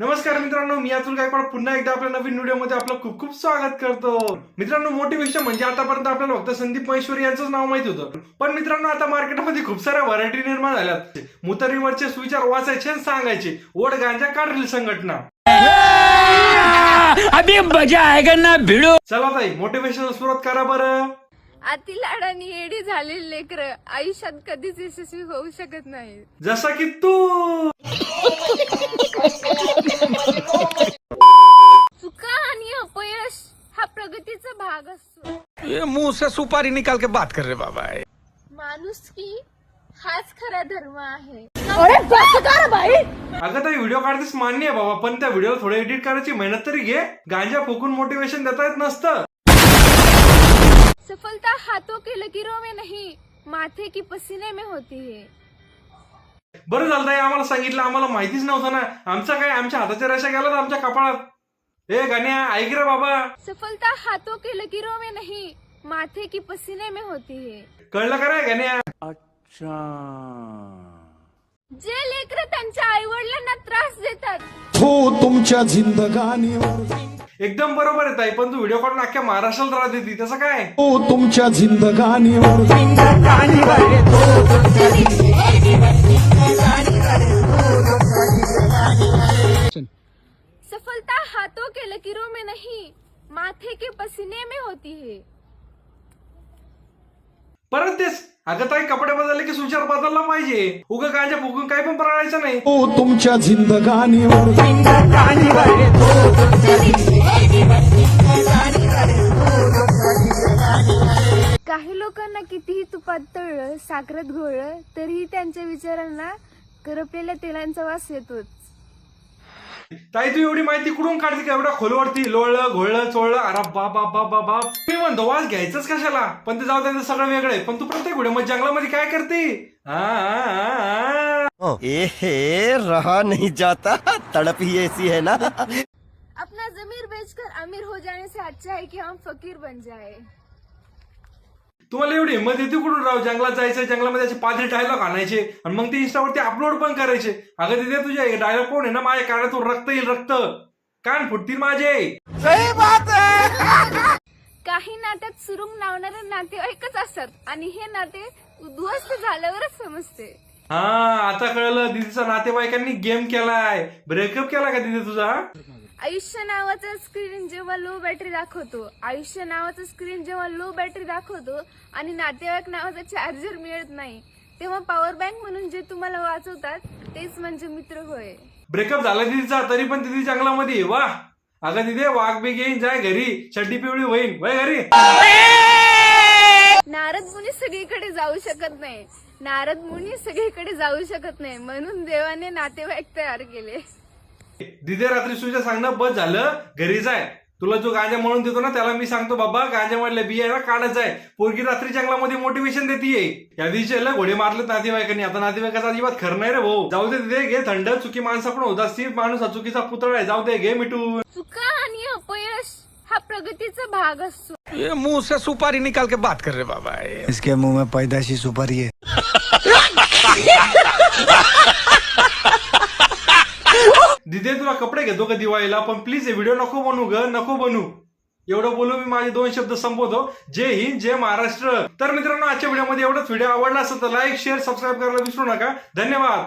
नमस्कार मित्रांनो, मी अतुल गायकवाड पुन्हा एकदा आपल्या नवीन व्हिडिओमध्ये आपलं खूप खूप स्वागत करतो. मित्रांनो, मोटिवेशन म्हणजे आतापर्यंत आपल्याला फक्त संदीप महेश्वरी यांचंच नाव माहित होतं. पण मित्रांनो, आता मार्केटमध्ये खूप साऱ्या व्हरायटी निर्माण झाल्यात. मुतरीवरचे सुविचार वाचायचे आणि सांगायचे. ओढ गांजा काढील संघटना. अभी मजा आएगा ना भिड़ो. चला ताई, मोटिवेशन सुरुवात करा बरं. अति लाडाने येडी झालेली लेकरं आयुष्यात कधीच यशस्वी होऊ शकत नाही. जसा की तू. चुका आणि अपयश हा प्रगतीचा भाग असतो. ये मुंह से सुपारी निकाल के बात कर रहे बाबा. माणुसकी हाच खरा धर्म आहे. अगं ताई, व्हिडिओ काढतेस मान्य आहे बाबा, पण त्या व्हिडिओला थोडं एडिट करायची मेहनत तरी घे. गांजा फुकून मोटिवेशन देता येत नसतं. सफलता हाथों के लकीरों में नहीं माथे की पसीने में होती है. बरं झालं ताई, आम्हाला सांगितलं. आम्हाला माहितीच नव्हतं ना. आमचं काय, आमच्या हाताच्या रेषा गेला आमच्या कपाळात. ए गाण्या, ऐक रे बाबा. सफलता हाथों के लकीरों में नहीं माथे की पसीने में होती है. कळलं का रे गाण्या? जे लेकरं त्यांच्या आई वडिलांना त्रास देतात हो तुमच्या जिंदगानीवर एकदम बरोबर आहे ताई, पण तू व्हिडिओ काढून अख्ख्या महाराष्ट्राला त्रास देती, तसं काय? हो तुमच्या जिंदगानीवर सफलता हाथों के लकीरों में नहीं माथे के पसीने में होती है. परत तेच. अगं ताई, कपडे बदलले की सुविचार बदलला पाहिजे. उगं गांजा फुकून काही पण परायचं नाही. हो तुमच्या जिंदगानीवर काही लोकांना कितीही तुपात तळलं साखरेत घोळलं तरीही त्यांच्या विचारांना करपलेल्या तेलांचा वास येतोच. ताई, तू एवढी माहिती कुठून काढते का? एवढ्या खोलवरती लोळलं घोळलं चोळलं. अरे बाप बाप बाप बाप बाप. मी म्हणतो वास घ्यायचंच कशाला, पण ते जाऊ द्या, सगळं वेगळं आहे. पण तू प्रत्येक व्हिडिओ मध्ये जंगलामध्ये काय करते? एहे रहा नहीं जाता, तड़प ही ऐसी है ना. अपना जमीर बेचकर अमीर हो जाने से अच्छा है कि हम फकीर बन जाए. तुम्हाला एवढी हिंमत येते कुठून राव? जंगलात जायचं, जंगलामध्ये असे पादरी डायलॉग आणायचे आणि मग ते इंस्टावरती अपलोड पण करायचे. अगं तिथे तुझे डायलॉग कोण आहे ना, माझ्या कानातून रक्त येईल, रक्त कान फुटतील माझे. काही नात्यात सुरुंग लावणारे नातेवाईकच असतात आणि हे नाते उद्ध्वस्त झाल्यावरच समजते. हा, आता कळलं. दिदीचा नातेवाईकांनी गेम केलाय. ब्रेकअप केला का दिदी तुझा? आयुष्य नावाचा स्क्रीन जेव्हा लो बॅटरी दाखवतो आयुष्य नावाचं स्क्रीन जेव्हा लो बॅटरी दाखवतो आणि नातेवाईक नावाचा चार्जर मिळत नाही, तेव्हा पॉवर बँक म्हणून जे तुम्हाला वाचवतात तेच म्हणजे मित्र होय. ब्रेकअप झाला दिदीचा, तरी पण दिदी जंगलामध्ये. वा अगं दिदे, वाघ बी घेईन, जाय घरी, चड्डी पिवळी होईन, वय घरी. नारद मुनी सगळीकडे जाऊ शकत नाही. नारद मुनी सगळीकडे जाऊ शकत नाही म्हणून देवाने नातेवाईक तयार केले. दिदे, रात्री तुझ्या सांगणं बस झालं, घरी जाय. तुला जो गांजा म्हणून देतो ना, त्याला मी सांगतो बाबा, गांजा मधल्या बिया काढत जाय. पोरगी रात्री जंगलामध्ये मोटिवेशन देतीये. या दिवशी घोडे मारलेत नातेवाईकांनी. आता नातेवाईकाचा अजिबात खरं नाही रे भाऊ. जाऊ दे दिदे, घे थंड. चुकी माणसा पण होत असती, माणूस हा चुकीचा पुतळा आहे. जाऊ दे, घे मिठून. चुका आणि अपयश हा प्रगतीचा भाग असतो. ये मुंह से सुपारी निकाल के बात कर रहे बाबा. इसके मुंह में पैदाशी सुपारी है. दिदे, तुला कपडे घेतो का दिवाळीला? पण प्लीज हे व्हिडिओ नको बनवू ग, नको बनवू. एवढं बोलू मी माझे 2 शब्द संपवतो. जय हिंद, जय महाराष्ट्र. तर मित्रांनो, आजच्या व्हिडिओमध्ये एवढंच. व्हिडिओ आवडला असेल तर लाईक, शेअर, सबस्क्राईब करायला विसरू नका. धन्यवाद.